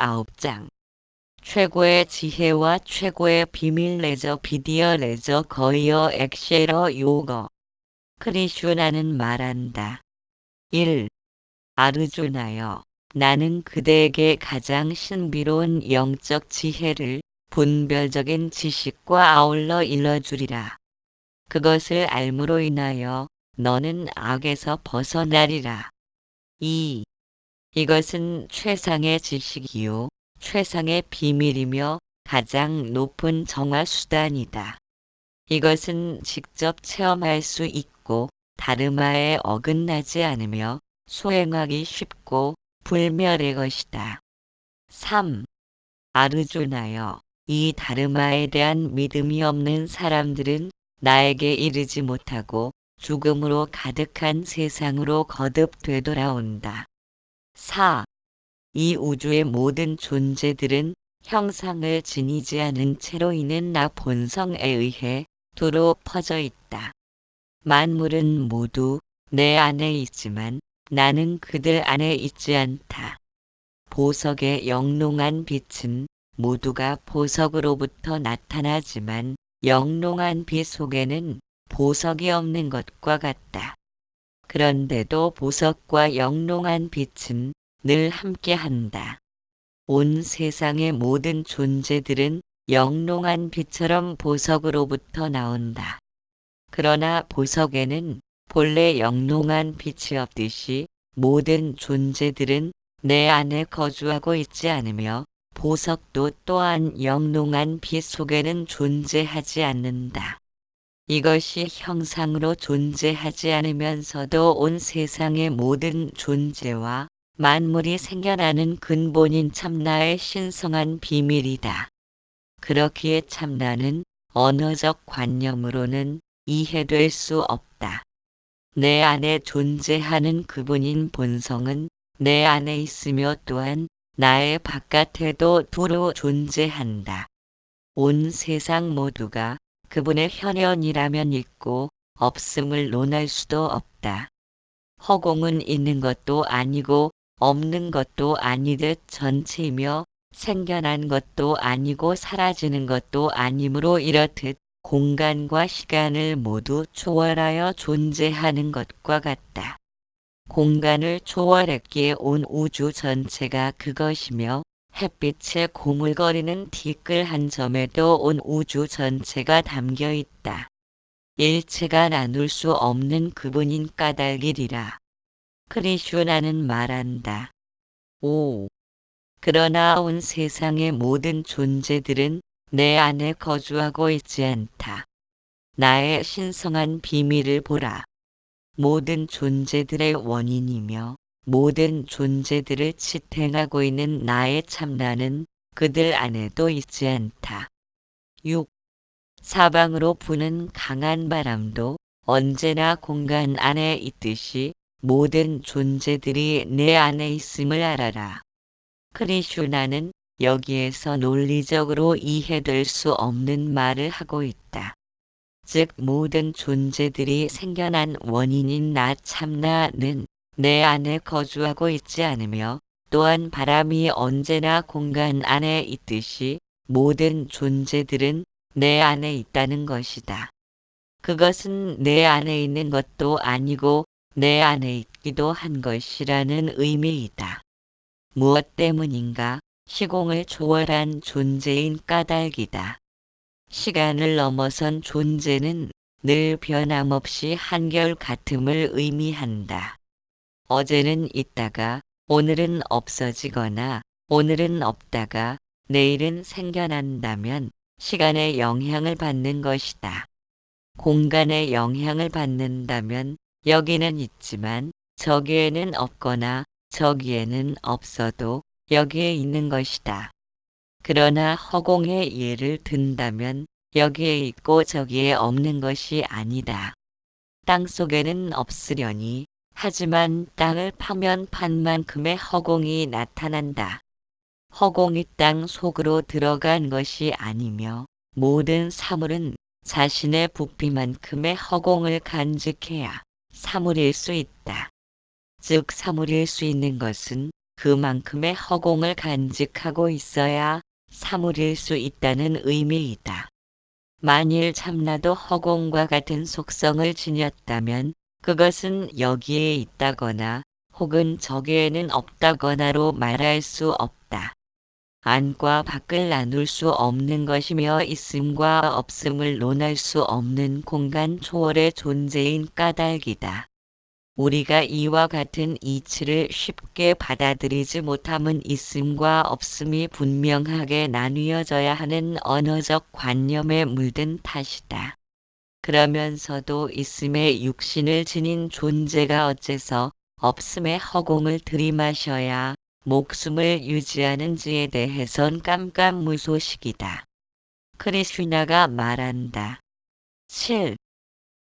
29장. 최고의 지혜와 최고의 비밀 레저 비디어 레저 거이어 엑셀러 요거. 크리슈나는 말한다. 1. 아르주나여, 나는 그대에게 가장 신비로운 영적 지혜를 분별적인 지식과 아울러 일러주리라. 그것을 알므로 인하여 너는 악에서 벗어나리라. 2. 이것은 최상의 지식이요 최상의 비밀이며 가장 높은 정화 수단이다. 이것은 직접 체험할 수 있고 다르마에 어긋나지 않으며 수행하기 쉽고 불멸의 것이다. 3. 아르주나여, 이 다르마에 대한 믿음이 없는 사람들은 나에게 이르지 못하고 죽음으로 가득한 세상으로 거듭 되돌아온다. 4. 이 우주의 모든 존재들은 형상을 지니지 않은 채로 있는 나 본성에 의해 두루 퍼져 있다. 만물은 모두 내 안에 있지만 나는 그들 안에 있지 않다. 보석의 영롱한 빛은 모두가 보석으로부터 나타나지만 영롱한 빛 속에는 보석이 없는 것과 같다. 그런데도 보석과 영롱한 빛은 늘 함께한다. 온 세상의 모든 존재들은 영롱한 빛처럼 보석으로부터 나온다. 그러나 보석에는 본래 영롱한 빛이 없듯이 모든 존재들은 내 안에 거주하고 있지 않으며 보석도 또한 영롱한 빛 속에는 존재하지 않는다. 이것이 형상으로 존재하지 않으면서도 온 세상의 모든 존재와 만물이 생겨나는 근본인 참나의 신성한 비밀이다. 그렇기에 참나는 언어적 관념으로는 이해될 수 없다. 내 안에 존재하는 그분인 본성은 내 안에 있으며 또한 나의 바깥에도 두루 존재한다. 온 세상 모두가 그분의 현현이라면 있고 없음을 논할 수도 없다. 허공은 있는 것도 아니고 없는 것도 아니듯 전체이며 생겨난 것도 아니고 사라지는 것도 아니므로 이렇듯 공간과 시간을 모두 초월하여 존재하는 것과 같다. 공간을 초월했기에 온 우주 전체가 그것이며 햇빛에 고물거리는 티끌 한 점에도 온 우주 전체가 담겨 있다. 일체가 나눌 수 없는 그분인 까닭이리라. 크리슈나는 말한다. 5. 그러나 온 세상의 모든 존재들은 내 안에 거주하고 있지 않다. 나의 신성한 비밀을 보라. 모든 존재들의 원인이며 모든 존재들을 지탱하고 있는 나의 참나는 그들 안에도 있지 않다. 6. 사방으로 부는 강한 바람도 언제나 공간 안에 있듯이 모든 존재들이 내 안에 있음을 알아라. 크리슈나는 여기에서 논리적으로 이해될 수 없는 말을 하고 있다. 즉 모든 존재들이 생겨난 원인인 나 참나는 내 안에 거주하고 있지 않으며 또한 바람이 언제나 공간 안에 있듯이 모든 존재들은 내 안에 있다는 것이다. 그것은 내 안에 있는 것도 아니고 내 안에 있기도 한 것이라는 의미이다. 무엇 때문인가? 시공을 초월한 존재인 까닭이다. 시간을 넘어선 존재는 늘 변함없이 한결같음을 의미한다. 어제는 있다가 오늘은 없어지거나 오늘은 없다가 내일은 생겨난다면 시간의 영향을 받는 것이다. 공간의 영향을 받는다면 여기는 있지만 저기에는 없거나 저기에는 없어도 여기에 있는 것이다. 그러나 허공의 예를 든다면 여기에 있고 저기에 없는 것이 아니다. 땅 속에는 없으려니 하지만 땅을 파면 판 만큼의 허공이 나타난다. 허공이 땅 속으로 들어간 것이 아니며 모든 사물은 자신의 부피만큼의 허공을 간직해야 사물일 수 있다. 즉 사물일 수 있는 것은 그만큼의 허공을 간직하고 있어야 사물일 수 있다는 의미이다. 만일 참나도 허공과 같은 속성을 지녔다면 그것은 여기에 있다거나 혹은 저기에는 없다거나로 말할 수 없다. 안과 밖을 나눌 수 없는 것이며 있음과 없음을 논할 수 없는 공간 초월의 존재인 까닭이다. 우리가 이와 같은 이치를 쉽게 받아들이지 못함은 있음과 없음이 분명하게 나뉘어져야 하는 언어적 관념에 물든 탓이다. 그러면서도 있음의 육신을 지닌 존재가 어째서 없음의 허공을 들이마셔야 목숨을 유지하는지에 대해선 깜깜무소식이다. 크리슈나가 말한다. 7.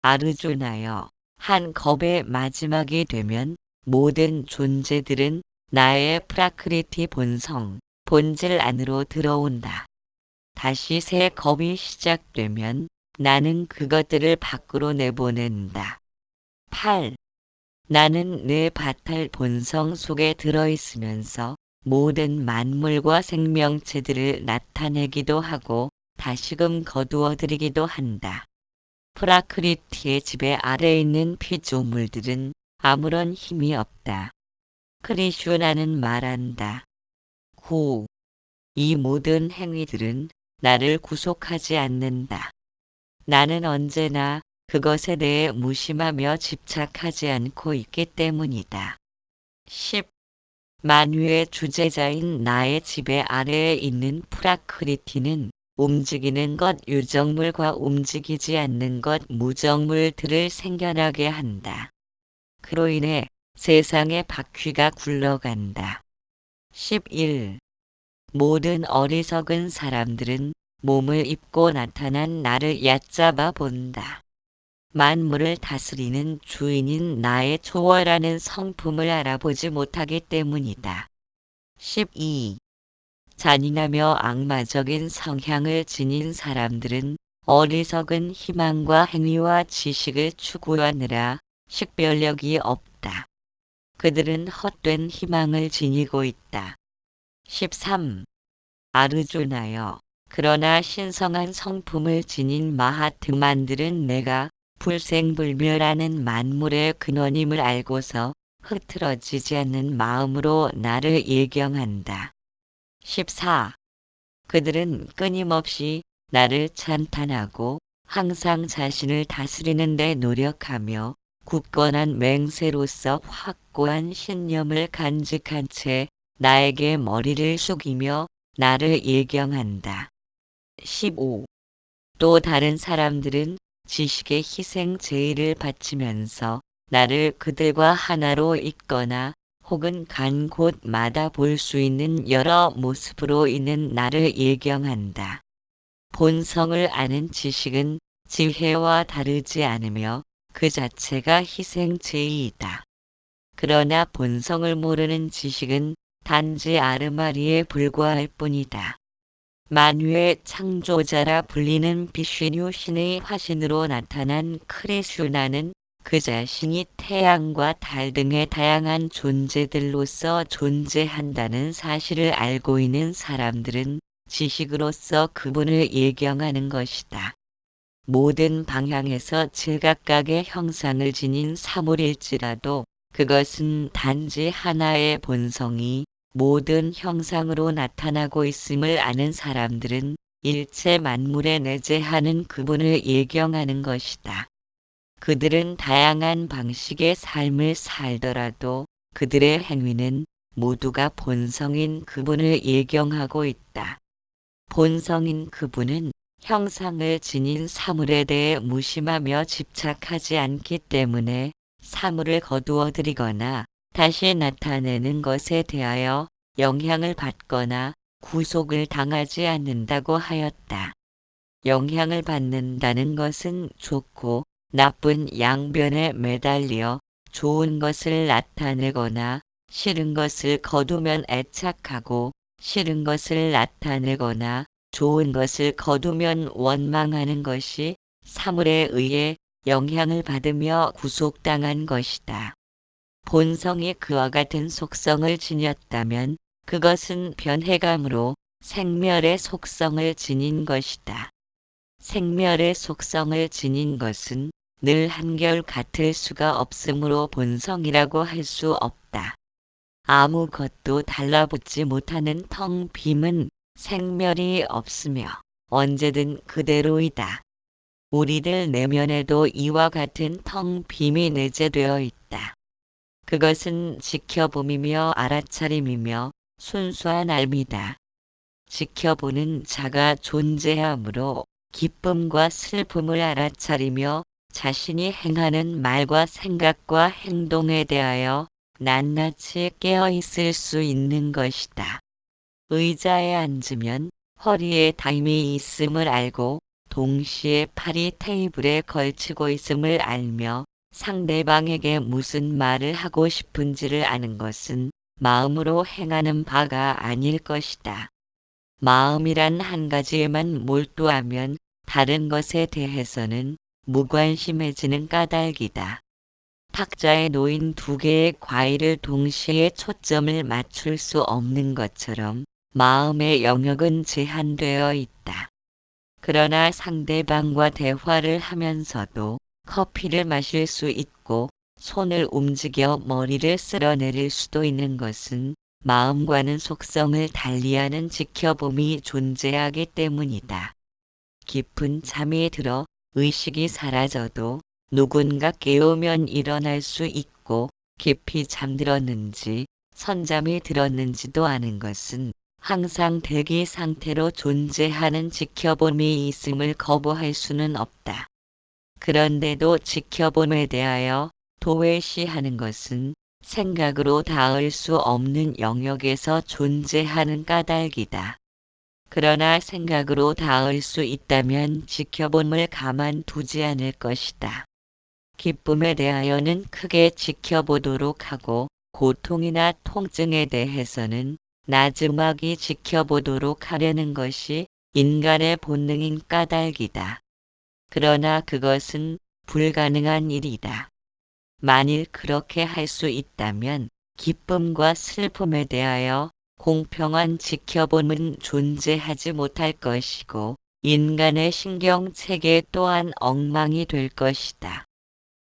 아르주나여, 한 겁의 마지막이 되면 모든 존재들은 나의 프라크리티 본성, 본질 안으로 들어온다. 다시 새 겁이 시작되면 나는 그것들을 밖으로 내보낸다. 8. 나는 내 바탈 본성 속에 들어있으면서 모든 만물과 생명체들을 나타내기도 하고 다시금 거두어들이기도 한다. 프라크리티의 지배 아래에 있는 피조물들은 아무런 힘이 없다. 크리슈나는 말한다. 9. 이 모든 행위들은 나를 구속하지 않는다. 나는 언제나 그것에 대해 무심하며 집착하지 않고 있기 때문이다. 10. 만유의 주재자인 나의 지배 아래에 있는 프라크리티는 움직이는 것 유정물과 움직이지 않는 것 무정물들을 생겨나게 한다. 그로 인해 세상의 바퀴가 굴러간다. 11. 모든 어리석은 사람들은 몸을 입고 나타난 나를 얕잡아 본다. 만물을 다스리는 주인인 나의 초월하는 성품을 알아보지 못하기 때문이다. 12. 잔인하며 악마적인 성향을 지닌 사람들은 어리석은 희망과 행위와 지식을 추구하느라 식별력이 없다. 그들은 헛된 희망을 지니고 있다. 13. 아르주나여, 그러나 신성한 성품을 지닌 마하트만들은 내가 불생불멸하는 만물의 근원임을 알고서 흐트러지지 않는 마음으로 나를 예경한다. 14. 그들은 끊임없이 나를 찬탄하고 항상 자신을 다스리는 데 노력하며 굳건한 맹세로서 확고한 신념을 간직한 채 나에게 머리를 숙이며 나를 예경한다. 15. 또 다른 사람들은 지식의 희생 제의를 바치면서 나를 그들과 하나로 잇거나 혹은 간 곳마다 볼 수 있는 여러 모습으로 있는 나를 예경한다. 본성을 아는 지식은 지혜와 다르지 않으며 그 자체가 희생제의이다. 그러나 본성을 모르는 지식은 단지 아르마리에 불과할 뿐이다. 만유의 창조자라 불리는 비슈뉴 신의 화신으로 나타난 크리슈나는 그 자신이 태양과 달 등의 다양한 존재들로서 존재한다는 사실을 알고 있는 사람들은 지식으로서 그분을 예경하는 것이다. 모든 방향에서 제각각의 형상을 지닌 사물일지라도 그것은 단지 하나의 본성이 모든 형상으로 나타나고 있음을 아는 사람들은 일체 만물에 내재하는 그분을 예경하는 것이다. 그들은 다양한 방식의 삶을 살더라도 그들의 행위는 모두가 본성인 그분을 예경하고 있다. 본성인 그분은 형상을 지닌 사물에 대해 무심하며 집착하지 않기 때문에 사물을 거두어들이거나 다시 나타내는 것에 대하여 영향을 받거나 구속을 당하지 않는다고 하였다. 영향을 받는다는 것은 좋고 나쁜 양변에 매달려 좋은 것을 나타내거나 싫은 것을 거두면 애착하고 싫은 것을 나타내거나 좋은 것을 거두면 원망하는 것이 사물에 의해 영향을 받으며 구속당한 것이다. 본성이 그와 같은 속성을 지녔다면 그것은 변해감으로 생멸의 속성을 지닌 것이다. 생멸의 속성을 지닌 것은 늘 한결 같을 수가 없으므로 본성이라고 할 수 없다. 아무것도 달라붙지 못하는 텅 빔은 생멸이 없으며 언제든 그대로이다. 우리들 내면에도 이와 같은 텅 빔이 내재되어 있다. 그것은 지켜봄이며 알아차림이며 순수한 알미다. 지켜보는 자가 존재하므로 기쁨과 슬픔을 알아차리며 자신이 행하는 말과 생각과 행동에 대하여 낱낱이 깨어있을 수 있는 것이다. 의자에 앉으면 허리에 담이 있음을 알고 동시에 팔이 테이블에 걸치고 있음을 알며 상대방에게 무슨 말을 하고 싶은지를 아는 것은 마음으로 행하는 바가 아닐 것이다. 마음이란 한 가지에만 몰두하면 다른 것에 대해서는 무관심해지는 까닭이다. 탁자에 놓인 두 개의 과일을 동시에 초점을 맞출 수 없는 것처럼 마음의 영역은 제한되어 있다. 그러나 상대방과 대화를 하면서도 커피를 마실 수 있고 손을 움직여 머리를 쓸어내릴 수도 있는 것은 마음과는 속성을 달리하는 지켜봄이 존재하기 때문이다. 깊은 잠이 들어 의식이 사라져도 누군가 깨우면 일어날 수 있고 깊이 잠들었는지 선잠이 들었는지도 아는 것은 항상 대기 상태로 존재하는 지켜봄이 있음을 거부할 수는 없다. 그런데도 지켜봄에 대하여 도외시하는 것은 생각으로 닿을 수 없는 영역에서 존재하는 까닭이다. 그러나 생각으로 닿을 수 있다면 지켜봄을 가만두지 않을 것이다. 기쁨에 대하여는 크게 지켜보도록 하고 고통이나 통증에 대해서는 나지막이 지켜보도록 하려는 것이 인간의 본능인 까닭이다. 그러나 그것은 불가능한 일이다. 만일 그렇게 할 수 있다면 기쁨과 슬픔에 대하여 공평한 지켜봄은 존재하지 못할 것이고 인간의 신경체계 또한 엉망이 될 것이다.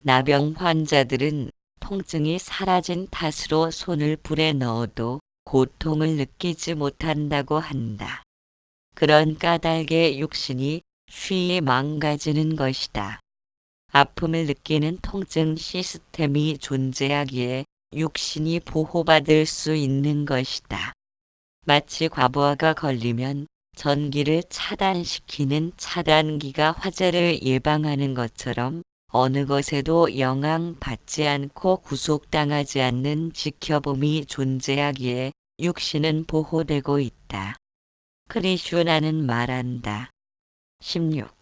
나병 환자들은 통증이 사라진 탓으로 손을 불에 넣어도 고통을 느끼지 못한다고 한다. 그런 까닭의 육신이 쉬이 망가지는 것이다. 아픔을 느끼는 통증 시스템이 존재하기에 육신이 보호받을 수 있는 것이다. 마치 과부하가 걸리면 전기를 차단시키는 차단기가 화재를 예방하는 것처럼 어느 것에도 영향받지 않고 구속당하지 않는 지켜봄이 존재하기에 육신은 보호되고 있다. 크리슈나는 말한다. 16.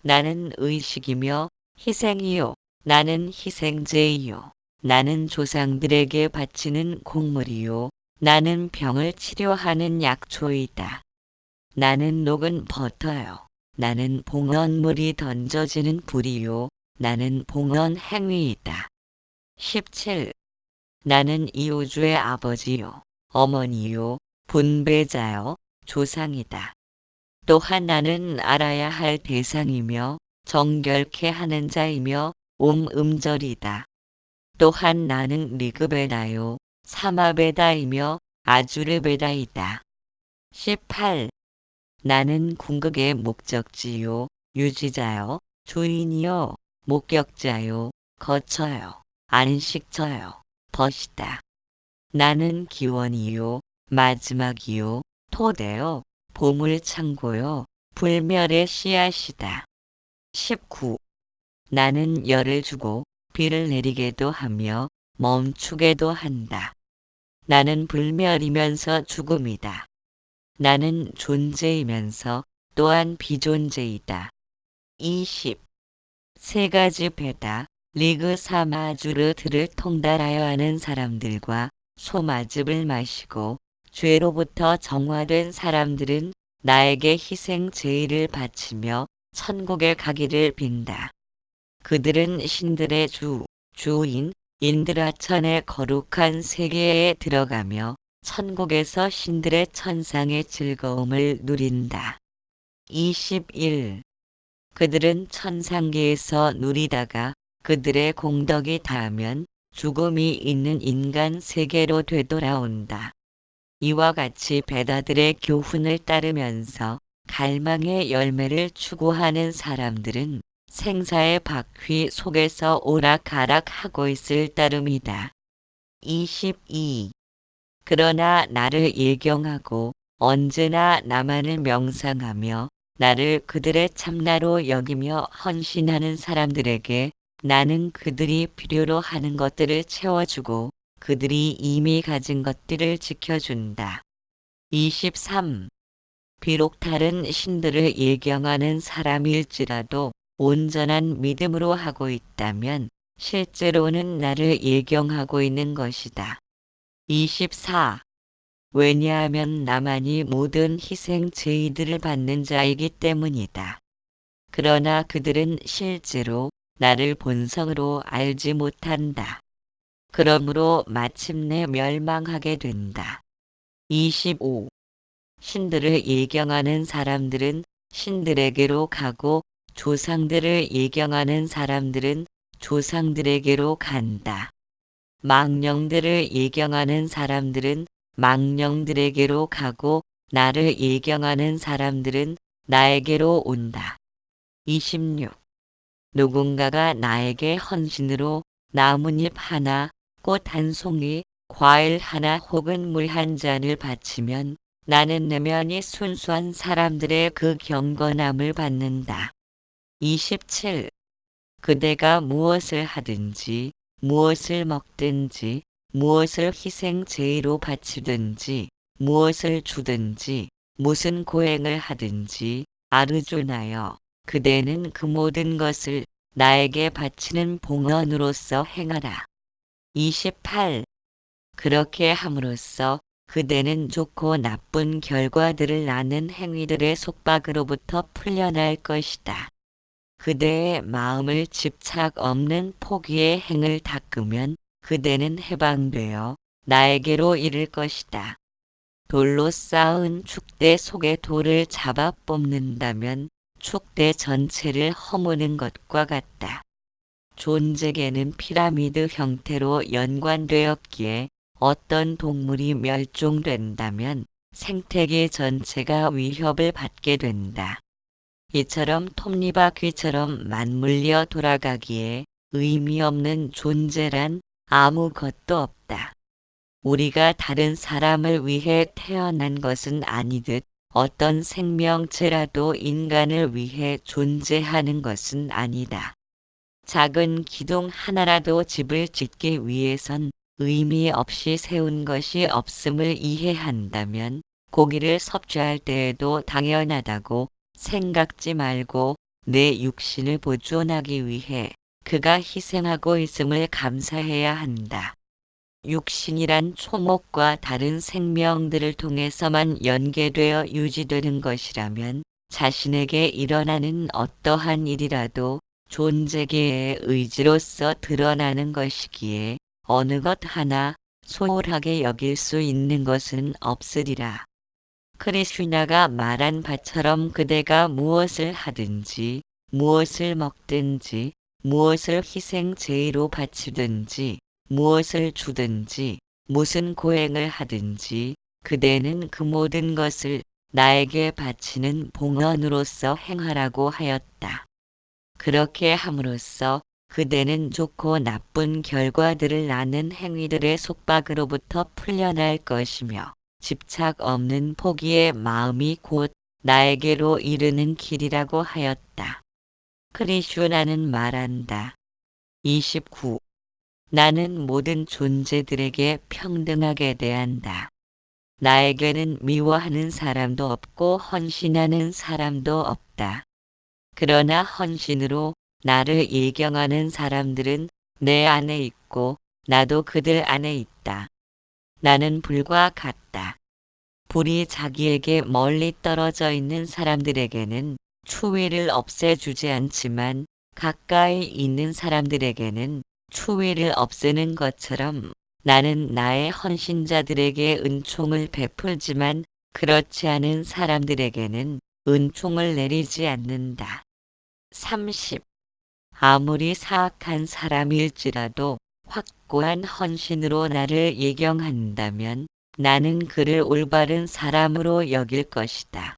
나는 의식이며 희생이요. 나는 희생제이요. 나는 조상들에게 바치는 곡물이요. 나는 병을 치료하는 약초이다. 나는 녹은 버터요. 나는 봉헌물이 던져지는 불이요. 나는 봉헌 행위이다. 17. 나는 이 우주의 아버지요. 어머니요. 분배자요. 조상이다. 또한 나는 알아야 할 대상이며 정결케 하는 자이며 음절이다. 또한 나는 리그베다요. 사마베다이며 아주르베다이다. 18. 나는 궁극의 목적지요. 유지자요. 주인이요. 목격자요. 거처요. 안식처요. 벗이다. 나는 기원이요. 마지막이요. 토대요. 보물창고요. 불멸의 씨앗이다. 19. 나는 열을 주고 비를 내리게도 하며 멈추게도 한다. 나는 불멸이면서 죽음이다. 나는 존재이면서 또한 비존재이다. 20. 세 가지 베다, 리그 사마주르들을 통달하여 하는 사람들과 소마즙을 마시고 죄로부터 정화된 사람들은 나에게 희생 제의를 바치며 천국에 가기를 빈다. 그들은 신들의 주인, 인드라천의 거룩한 세계에 들어가며 천국에서 신들의 천상의 즐거움을 누린다. 21. 그들은 천상계에서 누리다가 그들의 공덕이 닿으면 죽음이 있는 인간 세계로 되돌아온다. 이와 같이 베다들의 교훈을 따르면서 갈망의 열매를 추구하는 사람들은 생사의 바퀴 속에서 오락가락하고 있을 따름이다. 22. 그러나 나를 예경하고 언제나 나만을 명상하며 나를 그들의 참나로 여기며 헌신하는 사람들에게 나는 그들이 필요로 하는 것들을 채워주고 그들이 이미 가진 것들을 지켜준다. 23. 비록 다른 신들을 예경하는 사람일지라도 온전한 믿음으로 하고 있다면 실제로는 나를 예경하고 있는 것이다. 24. 왜냐하면 나만이 모든 희생 제의들을 받는 자이기 때문이다. 그러나 그들은 실제로 나를 본성으로 알지 못한다. 그러므로 마침내 멸망하게 된다. 25. 신들을 예경하는 사람들은 신들에게로 가고 조상들을 예경하는 사람들은 조상들에게로 간다. 망령들을 예경하는 사람들은 망령들에게로 가고 나를 예경하는 사람들은 나에게로 온다. 26. 누군가가 나에게 헌신으로 나뭇잎 하나, 꽃 한 송이, 과일 하나 혹은 물 한 잔을 바치면 나는 내면이 순수한 사람들의 그 경건함을 받는다. 27. 그대가 무엇을 하든지 무엇을 먹든지 무엇을 희생 제의로 바치든지 무엇을 주든지 무슨 고행을 하든지 아르주나여 그대는 그 모든 것을 나에게 바치는 봉헌으로서 행하라. 28. 그렇게 함으로써 그대는 좋고 나쁜 결과들을 낳는 행위들의 속박으로부터 풀려날 것이다. 그대의 마음을 집착 없는 포기의 행을 닦으면 그대는 해방되어 나에게로 이를 것이다. 돌로 쌓은 축대 속에 돌을 잡아 뽑는다면 축대 전체를 허무는 것과 같다. 존재계는 피라미드 형태로 연관되었기에 어떤 동물이 멸종된다면 생태계 전체가 위협을 받게 된다. 이처럼 톱니바퀴처럼 맞물려 돌아가기에 의미 없는 존재란 아무것도 없다. 우리가 다른 사람을 위해 태어난 것은 아니듯 어떤 생명체라도 인간을 위해 존재하는 것은 아니다. 작은 기둥 하나라도 집을 짓기 위해선 의미 없이 세운 것이 없음을 이해한다면 고기를 섭취할 때에도 당연하다고 생각지 말고 내 육신을 보존하기 위해 그가 희생하고 있음을 감사해야 한다. 육신이란 초목과 다른 생명들을 통해서만 연계되어 유지되는 것이라면 자신에게 일어나는 어떠한 일이라도 존재계의 의지로서 드러나는 것이기에 어느 것 하나 소홀하게 여길 수 있는 것은 없으리라. 크리슈나가 말한 바처럼 그대가 무엇을 하든지 무엇을 먹든지 무엇을 희생 제의로 바치든지 무엇을 주든지 무슨 고행을 하든지 그대는 그 모든 것을 나에게 바치는 봉헌으로서 행하라고 하였다. 그렇게 함으로써 그대는 좋고 나쁜 결과들을 낳는 행위들의 속박으로부터 풀려날 것이며 집착 없는 포기의 마음이 곧 나에게로 이르는 길이라고 하였다. 크리슈나는 말한다. 29. 나는 모든 존재들에게 평등하게 대한다. 나에게는 미워하는 사람도 없고 헌신하는 사람도 없다. 그러나 헌신으로 나를 예경하는 사람들은 내 안에 있고 나도 그들 안에 있다. 나는 불과 같다. 불이 자기에게 멀리 떨어져 있는 사람들에게는 추위를 없애주지 않지만 가까이 있는 사람들에게는 추위를 없애는 것처럼 나는 나의 헌신자들에게 은총을 베풀지만 그렇지 않은 사람들에게는 은총을 내리지 않는다. 30. 아무리 사악한 사람일지라도 확고한 헌신으로 나를 예경한다면 나는 그를 올바른 사람으로 여길 것이다.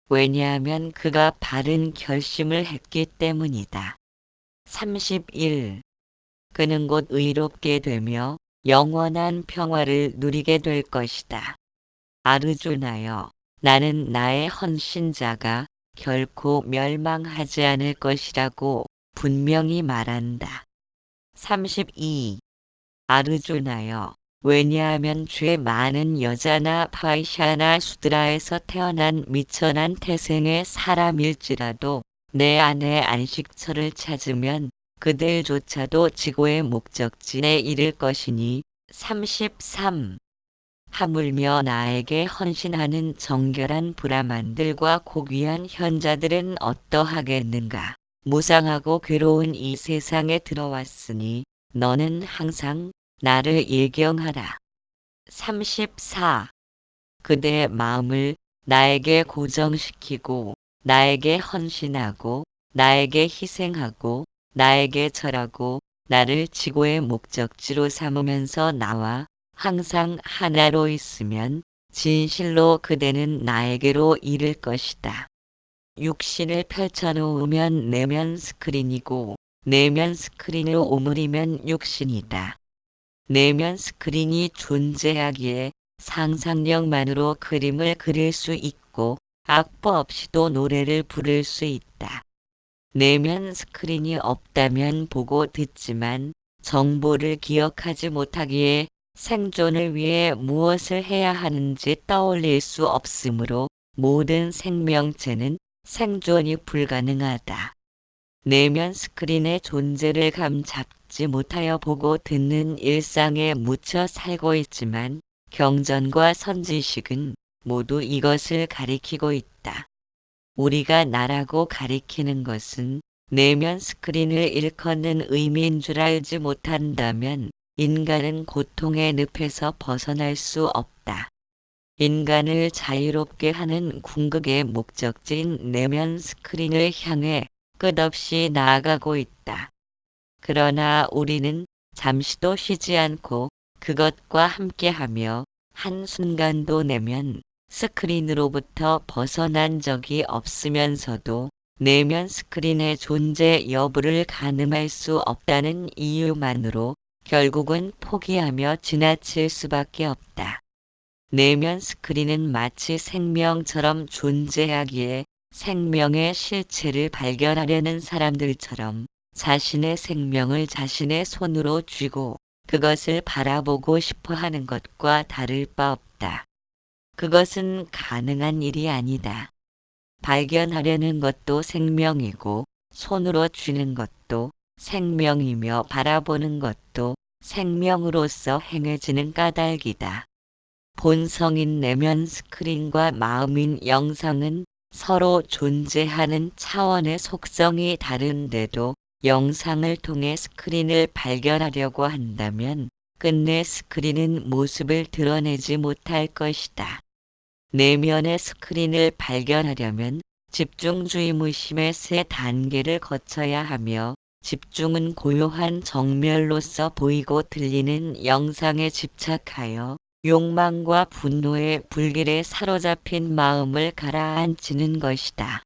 왜냐하면 그가 바른 결심을 했기 때문이다. 31. 그는 곧 의롭게 되며 영원한 평화를 누리게 될 것이다. 아르주나여, 나는 나의 헌신자가 결코 멸망하지 않을 것이라고 분명히 말한다. 32. 아르주나여, 왜냐하면 죄 많은 여자나 파이샤나 수드라에서 태어난 미천한 태생의 사람일지라도 내 안에 안식처를 찾으면 그들조차도 지고의 목적지에 이를 것이니. 33. 하물며 나에게 헌신하는 정결한 브라만들과 고귀한 현자들은 어떠하겠는가. 무상하고 괴로운 이 세상에 들어왔으니 너는 항상 나를 예경하라. 34. 그대의 마음을 나에게 고정시키고 나에게 헌신하고 나에게 희생하고 나에게 절하고 나를 지고의 목적지로 삼으면서 나와 항상 하나로 있으면 진실로 그대는 나에게로 이를 것이다. 육신을 펼쳐놓으면 내면 스크린이고 내면 스크린을 오므리면 육신이다. 내면 스크린이 존재하기에 상상력만으로 그림을 그릴 수 있고 악보 없이도 노래를 부를 수 있다. 내면 스크린이 없다면 보고 듣지만 정보를 기억하지 못하기에 생존을 위해 무엇을 해야 하는지 떠올릴 수 없으므로 모든 생명체는 생존이 불가능하다. 내면 스크린의 존재를 감잡지 못하여 보고 듣는 일상에 묻혀 살고 있지만 경전과 선지식은 모두 이것을 가리키고 있다. 우리가 나라고 가리키는 것은 내면 스크린을 일컫는 의미인 줄 알지 못한다면 인간은 고통의 늪에서 벗어날 수 없다. 인간을 자유롭게 하는 궁극의 목적지인 내면 스크린을 향해 끝없이 나아가고 있다. 그러나 우리는 잠시도 쉬지 않고 그것과 함께하며 한순간도 내면 스크린으로부터 벗어난 적이 없으면서도 내면 스크린의 존재 여부를 가늠할 수 없다는 이유만으로 결국은 포기하며 지나칠 수밖에 없다. 내면 스크린은 마치 생명처럼 존재하기에 생명의 실체를 발견하려는 사람들처럼 자신의 생명을 자신의 손으로 쥐고 그것을 바라보고 싶어 하는 것과 다를 바 없다. 그것은 가능한 일이 아니다. 발견하려는 것도 생명이고 손으로 쥐는 것도 생명이며 바라보는 것도 생명으로서 행해지는 까닭이다. 본성인 내면 스크린과 마음인 영상은 서로 존재하는 차원의 속성이 다른데도 영상을 통해 스크린을 발견하려고 한다면 끝내 스크린은 모습을 드러내지 못할 것이다. 내면의 스크린을 발견하려면 집중주의 무심의 세 단계를 거쳐야 하며 집중은 고요한 정멸로서 보이고 들리는 영상에 집착하여 욕망과 분노의 불길에 사로잡힌 마음을 가라앉히는 것이다.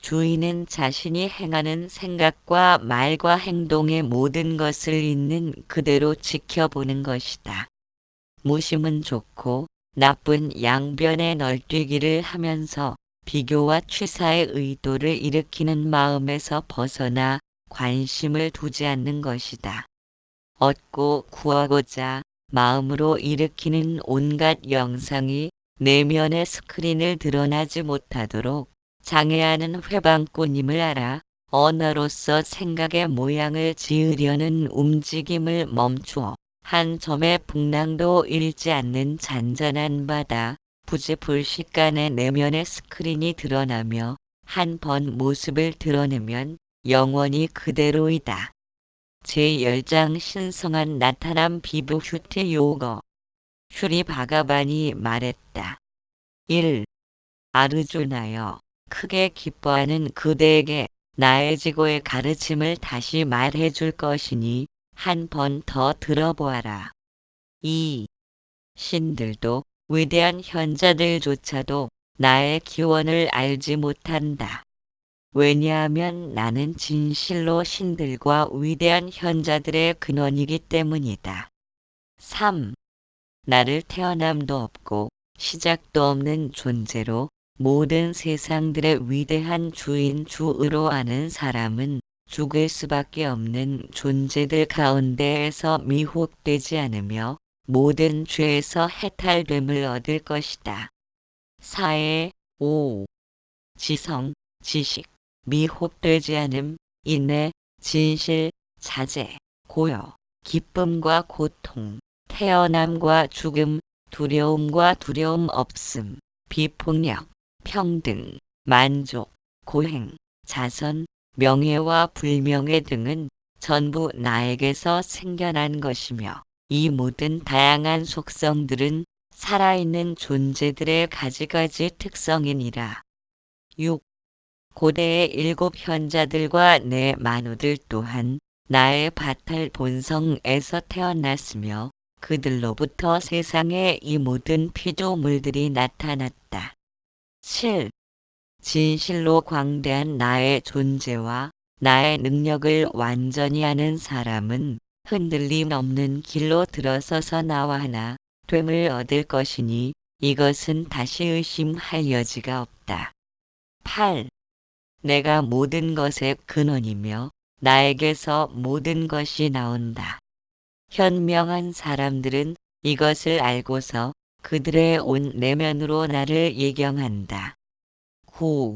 주의는 자신이 행하는 생각과 말과 행동의 모든 것을 있는 그대로 지켜보는 것이다. 무심은 좋고 나쁜 양변에 널뛰기를 하면서 비교와 취사의 의도를 일으키는 마음에서 벗어나 관심을 두지 않는 것이다. 얻고 구하고자 마음으로 일으키는 온갖 영상이 내면의 스크린을 드러나지 못하도록 장애하는 회방꾼임을 알아 언어로서 생각의 모양을 지으려는 움직임을 멈추어 한 점의 풍랑도 잃지 않는 잔잔한 바다, 부지불식간의 내면의 스크린이 드러나며 한 번 모습을 드러내면 영원히 그대로이다. 제10장 신성한 나타남 비브 휴트 요거. 슈리 바가반이 말했다. 1. 아르주나여, 크게 기뻐하는 그대에게 나의 지고의 가르침을 다시 말해줄 것이니 한 번 더 들어보아라. 2. 신들도 위대한 현자들조차도 나의 기원을 알지 못한다. 왜냐하면 나는 진실로 신들과 위대한 현자들의 근원이기 때문이다. 3. 나를 태어남도 없고 시작도 없는 존재로 모든 세상들의 위대한 주인 주으로 아는 사람은 죽을 수밖에 없는 존재들 가운데에서 미혹되지 않으며 모든 죄에서 해탈됨을 얻을 것이다. 4의 5. 지성, 지식, 미혹되지 않음, 인내, 진실, 자제, 고요, 기쁨과 고통, 태어남과 죽음, 두려움과 두려움 없음, 비폭력, 평등, 만족, 고행, 자선, 명예와 불명예 등은 전부 나에게서 생겨난 것이며 이 모든 다양한 속성들은 살아있는 존재들의 가지가지 특성이니라. 6. 고대의 7 현자들과 내 만우들 또한 나의 바탈 본성에서 태어났으며 그들로부터 세상에 이 모든 피조물들이 나타났다. 7. 진실로 광대한 나의 존재와 나의 능력을 완전히 아는 사람은 흔들림 없는 길로 들어서서 나와 하나 됨을 얻을 것이니 이것은 다시 의심할 여지가 없다. 8. 내가 모든 것의 근원이며 나에게서 모든 것이 나온다. 현명한 사람들은 이것을 알고서 그들의 온 내면으로 나를 예경한다. 9.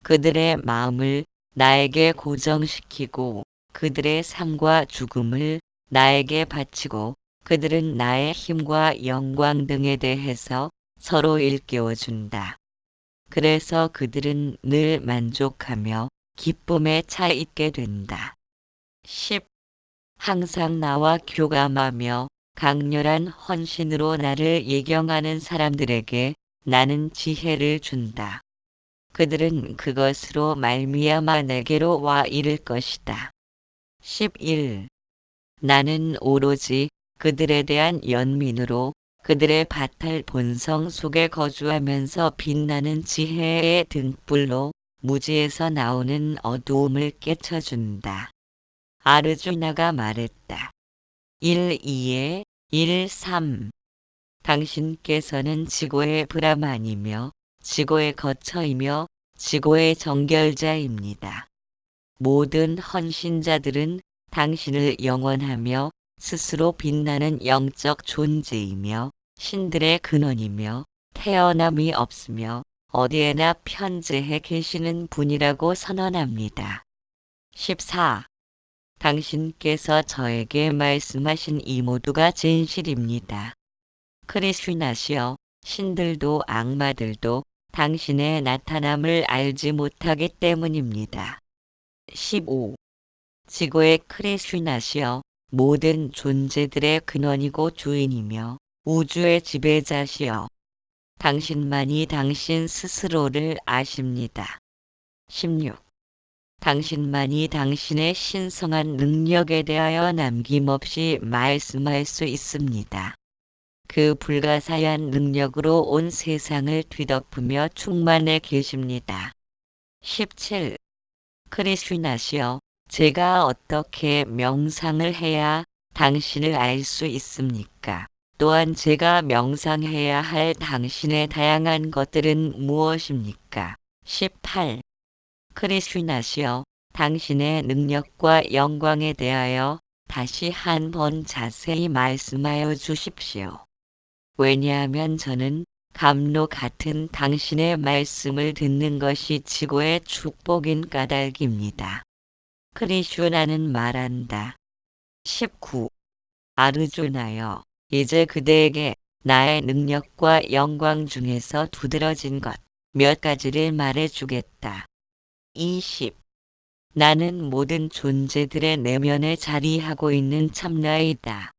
그들의 마음을 나에게 고정시키고 그들의 삶과 죽음을 나에게 바치고 그들은 나의 힘과 영광 등에 대해서 서로 일깨워준다. 그래서 그들은 늘 만족하며 기쁨에 차 있게 된다. 10. 항상 나와 교감하며 강렬한 헌신으로 나를 예경하는 사람들에게 나는 지혜를 준다. 그들은 그것으로 말미암아 내게로 와 이를 것이다. 11. 나는 오로지 그들에 대한 연민으로 그들의 바탈 본성 속에 거주하면서 빛나는 지혜의 등불로 무지에서 나오는 어두움을 깨쳐준다. 아르주나가 말했다. 1.2에 1.3. 당신께서는 지고의 브라만이며 지고의 거처이며 지고의 정결자입니다. 모든 헌신자들은 당신을 영원하며 스스로 빛나는 영적 존재이며 신들의 근원이며 태어남이 없으며 어디에나 편재해 계시는 분이라고 선언합니다. 14. 당신께서 저에게 말씀하신 이 모두가 진실입니다. 크리슈나시여, 신들도 악마들도 당신의 나타남을 알지 못하기 때문입니다. 15. 지고의 크리슈나시여, 모든 존재들의 근원이고 주인이며 우주의 지배자시여, 당신만이 당신 스스로를 아십니다. 16. 당신만이 당신의 신성한 능력에 대하여 남김없이 말씀할 수 있습니다. 그 불가사의한 능력으로 온 세상을 뒤덮으며 충만해 계십니다. 17. 크리슈나시여, 제가 어떻게 명상을 해야 당신을 알 수 있습니까? 또한 제가 명상해야 할 당신의 다양한 것들은 무엇입니까? 18. 크리슈나시여, 당신의 능력과 영광에 대하여 다시 한 번 자세히 말씀하여 주십시오. 왜냐하면 저는 감로 같은 당신의 말씀을 듣는 것이 지고의 축복인 까닭입니다. 크리슈나는 말한다. 19. 아르주나여, 이제 그대에게 나의 능력과 영광 중에서 두드러진 것 몇 가지를 말해주겠다. 20. 나는 모든 존재들의 내면에 자리하고 있는 참나이다.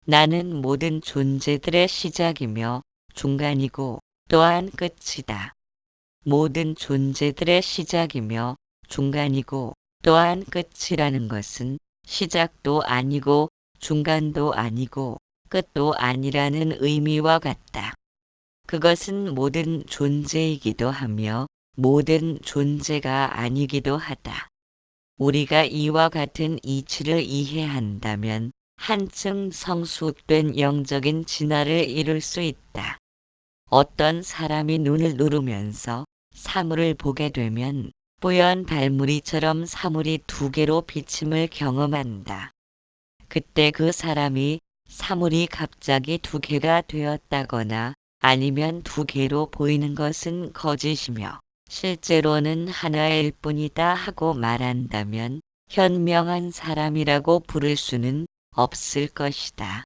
나는 모든 존재들의 시작이며 중간이고 또한 끝이다. 모든 존재들의 시작이며 중간이고 또한 끝이라는 것은 시작도 아니고 중간도 아니고 끝도 아니라는 의미와 같다. 그것은 모든 존재이기도 하며 모든 존재가 아니기도 하다. 우리가 이와 같은 이치를 이해한다면 한층 성숙된 영적인 진화를 이룰 수 있다. 어떤 사람이 눈을 누르면서 사물을 보게 되면 뿌연 달무리처럼 사물이 두 개로 비침을 경험한다. 그때 그 사람이 사물이 갑자기 두 개가 되었다거나 아니면 두 개로 보이는 것은 거짓이며 실제로는 하나일 뿐이다 하고 말한다면 현명한 사람이라고 부를 수는 없을 것이다.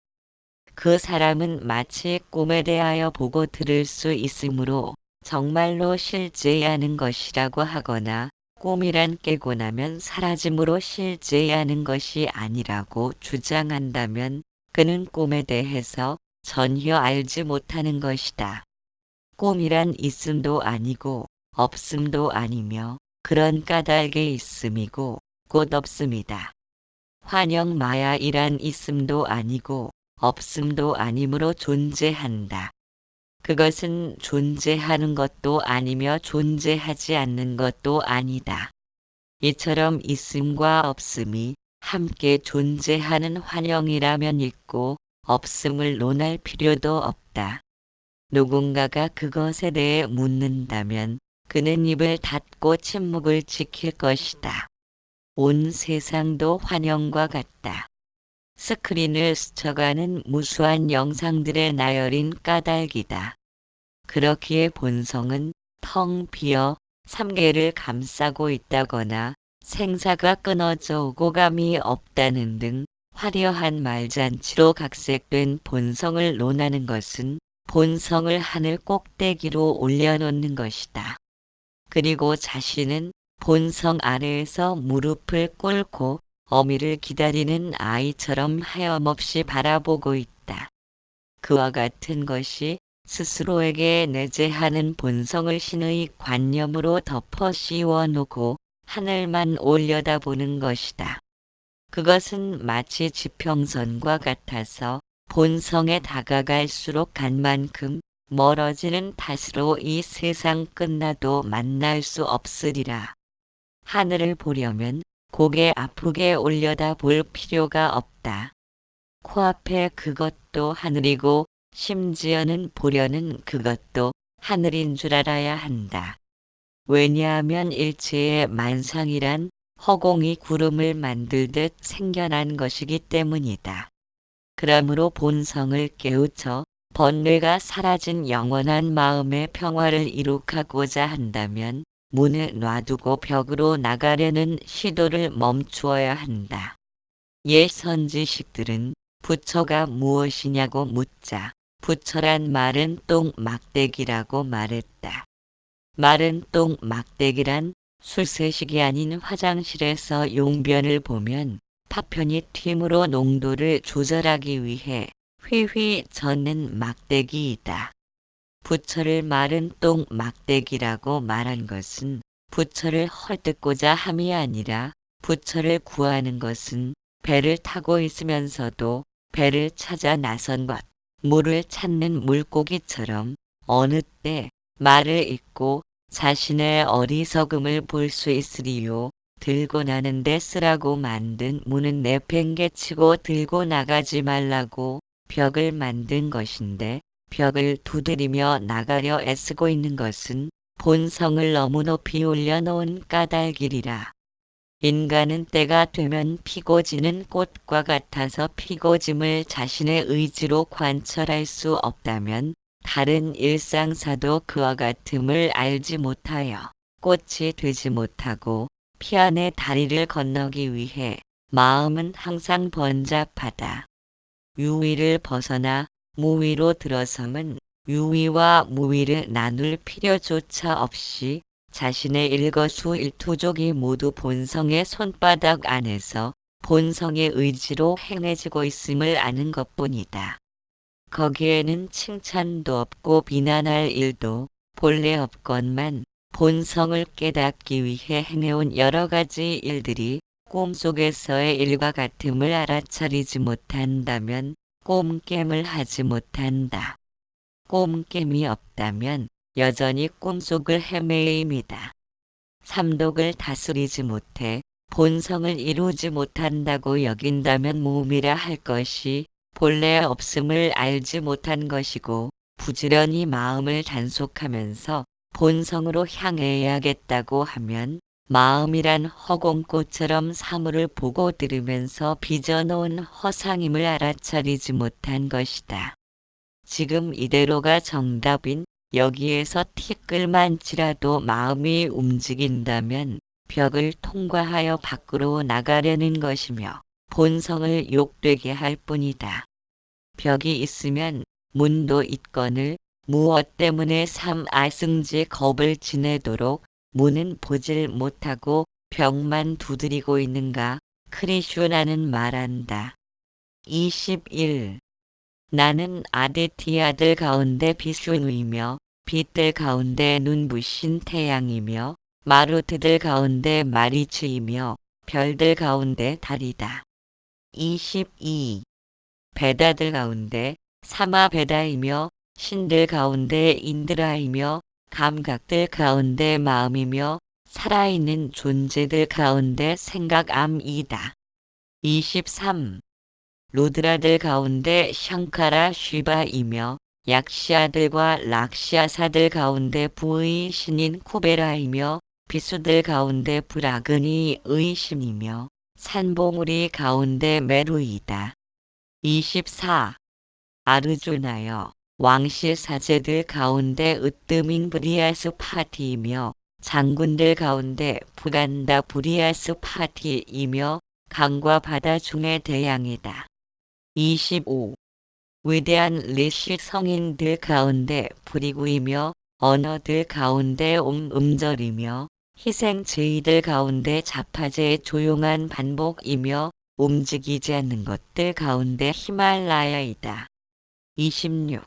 그 사람은 마치 꿈에 대하여 보고 들을 수 있으므로 정말로 실제하는 것이라고 하거나 꿈이란 깨고 나면 사라짐으로 실제하는 것이 아니라고 주장한다면 그는 꿈에 대해서 전혀 알지 못하는 것이다. 꿈이란 있음도 아니고 없음도 아니며 그런 까닭의 있음이고 곧 없음이다. 환영 마야이란 있음도 아니고 없음도 아니므로 존재한다. 그것은 존재하는 것도 아니며 존재하지 않는 것도 아니다. 이처럼 있음과 없음이 함께 존재하는 환영이라면 있고 없음을 논할 필요도 없다. 누군가가 그것에 대해 묻는다면 그는 입을 닫고 침묵을 지킬 것이다. 온 세상도 환영과 같다. 스크린을 스쳐가는 무수한 영상들의 나열인 까닭이다. 그렇기에 본성은 텅 비어 삼계를 감싸고 있다거나 생사가 끊어져 오고 감이 없다는 등 화려한 말잔치로 각색된 본성을 논하는 것은 본성을 하늘 꼭대기로 올려놓는 것이다. 그리고 자신은 본성 아래에서 무릎을 꿇고 어미를 기다리는 아이처럼 하염없이 바라보고 있다. 그와 같은 것이 스스로에게 내재하는 본성을 신의 관념으로 덮어 씌워놓고 하늘만 올려다보는 것이다. 그것은 마치 지평선과 같아서 본성에 다가갈수록 간 만큼 멀어지는 탓으로 이 세상 끝나도 만날 수 없으리라. 하늘을 보려면 고개 아프게 올려다 볼 필요가 없다. 코앞에 그것도 하늘이고 심지어는 보려는 그것도 하늘인 줄 알아야 한다. 왜냐하면 일체의 만상이란 허공이 구름을 만들듯 생겨난 것이기 때문이다. 그러므로 본성을 깨우쳐 번뇌가 사라진 영원한 마음의 평화를 이룩하고자 한다면 문을 놔두고 벽으로 나가려는 시도를 멈추어야 한다. 옛 선지식들은 부처가 무엇이냐고 묻자 부처란 마른 똥 막대기라고 말했다. 마른 똥 막대기란 술세식이 아닌 화장실에서 용변을 보면 파편이 튀므로 농도를 조절하기 위해 휘휘 젓는 막대기이다. 부처를 마른 똥 막대기라고 말한 것은 부처를 헐뜯고자 함이 아니라 부처를 구하는 것은 배를 타고 있으면서도 배를 찾아 나선 것, 물을 찾는 물고기처럼 어느 때 말을 잇고 자신의 어리석음을 볼 수 있으리요. 들고 나는데 쓰라고 만든 문은 내팽개치고 들고 나가지 말라고 벽을 만든 것인데 벽을 두드리며 나가려 애쓰고 있는 것은 본성을 너무 높이 올려놓은 까닭이리라. 인간은 때가 되면 피고 지는 꽃과 같아서 피고 짐을 자신의 의지로 관철할 수 없다면 다른 일상사도 그와 같음을 알지 못하여 꽃이 되지 못하고 피 안의 다리를 건너기 위해 마음은 항상 번잡하다. 유위를 벗어나 무위로 들어섬은 유위와 무위를 나눌 필요조차 없이 자신의 일거수일투족이 모두 본성의 손바닥 안에서 본성의 의지로 행해지고 있음을 아는 것뿐이다. 거기에는 칭찬도 없고 비난할 일도 본래 없건만 본성을 깨닫기 위해 행해온 여러 가지 일들이 꿈속에서의 일과 같음을 알아차리지 못한다면 꿈깸을 하지 못한다. 꿈깸이 없다면 여전히 꿈속을 헤매임이다. 삼독을 다스리지 못해 본성을 이루지 못한다고 여긴다면 무음이라 할 것이 본래 없음을 알지 못한 것이고 부지런히 마음을 단속하면서 본성으로 향해야겠다고 하면 마음이란 허공꽃처럼 사물을 보고 들으면서 빚어놓은 허상임을 알아차리지 못한 것이다. 지금 이대로가 정답인 여기에서 티끌만치라도 마음이 움직인다면 벽을 통과하여 밖으로 나가려는 것이며 본성을 욕되게 할 뿐이다. 벽이 있으면 문도 있거늘 무엇 때문에 삼아승지 겁을 지내도록 문은 보질 못하고 벽만 두드리고 있는가 크리슈나는 말한다. 21. 나는 아디티아들 가운데 비슈누이며 빛들 가운데 눈부신 태양이며 마루트들 가운데 마리츠이며 별들 가운데 달이다. 22. 베다들 가운데 사마베다이며 신들 가운데 인드라이며 감각들 가운데 마음이며 살아있는 존재들 가운데 생각암이다. 23. 루드라들 가운데 샹카라 쉬바이며 약시아들과 락시아사들 가운데 부의 신인 쿠베라이며 비수들 가운데 브라그니의 신이며 산봉우리 가운데 메루이다. 24. 아르주나여 왕실 사제들 가운데 으뜸인 브리아스 파티이며 장군들 가운데 부간다 브리아스 파티이며 강과 바다 중의 대양이다. 25. 위대한 리시 성인들 가운데 불이구이며 언어들 가운데 음절이며 희생 제의들 가운데 자파제의 조용한 반복이며 움직이지 않는 것들 가운데 히말라야이다. 26.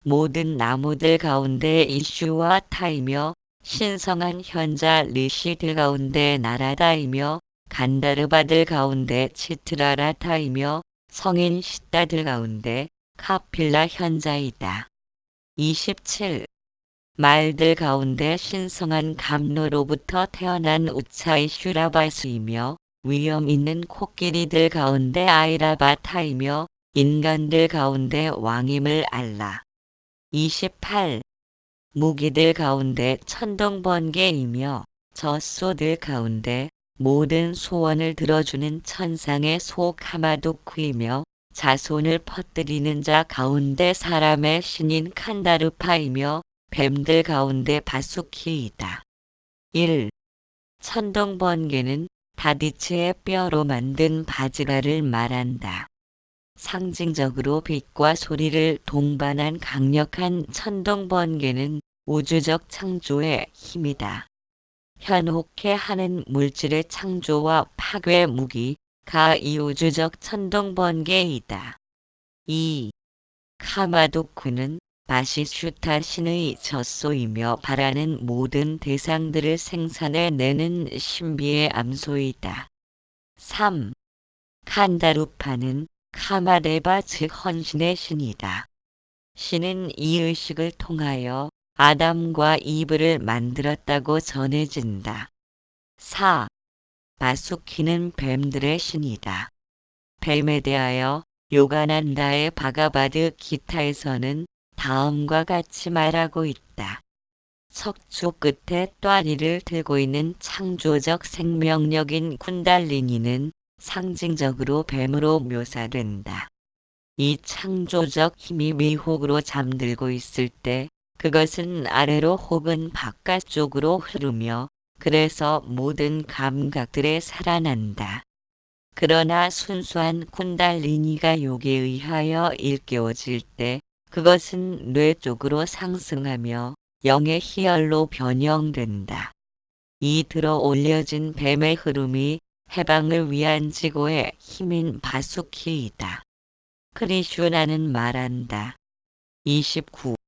모든 나무들 가운데 이슈와 타이며 신성한 현자 리시들 가운데 나라다이며 간다르바들 가운데 치트라라타이며 성인 시다들 가운데 카필라 현자이다. 27. 말들 가운데 신성한 감로로부터 태어난 우차이 슈라바스이며 위엄 있는 코끼리들 가운데 아이라바타이며 인간들 가운데 왕임을 알라. 28. 무기들 가운데 천둥번개이며 젖소들 가운데 모든 소원을 들어주는 천상의 소 카마도쿠이며 자손을 퍼뜨리는 자 가운데 사람의 신인 칸다르파이며 뱀들 가운데 바수키이다. 1. 천둥번개는 다디츠의 뼈로 만든 바지라를 말한다. 상징적으로 빛과 소리를 동반한 강력한 천둥번개는 우주적 창조의 힘이다. 현혹해 하는 물질의 창조와 파괴 무기가 이 우주적 천둥번개이다. 2. 카마도쿠는 바시슈타 신의 젖소이며 바라는 모든 대상들을 생산해내는 신비의 암소이다. 3. 칸다루파는 카마데바 즉 헌신의 신이다. 신은 이 의식을 통하여 아담과 이브를 만들었다고 전해진다. 4. 바수키는 뱀들의 신이다. 뱀에 대하여 요가난다의 바가바드 기타에서는 다음과 같이 말하고 있다. 척추 끝에 또아리를 들고 있는 창조적 생명력인 쿤달리니는 상징적으로 뱀으로 묘사된다. 이 창조적 힘이 미혹으로 잠들고 있을 때 그것은 아래로 혹은 바깥쪽으로 흐르며 그래서 모든 감각들에 살아난다. 그러나 순수한 쿤달리니가 욕에 의하여 일깨워질 때 그것은 뇌 쪽으로 상승하며 영의 희열로 변형된다. 이 들어 올려진 뱀의 흐름이 해방을 위한 지고의 힘인 바수키이다. 크리슈나는 말한다. 29.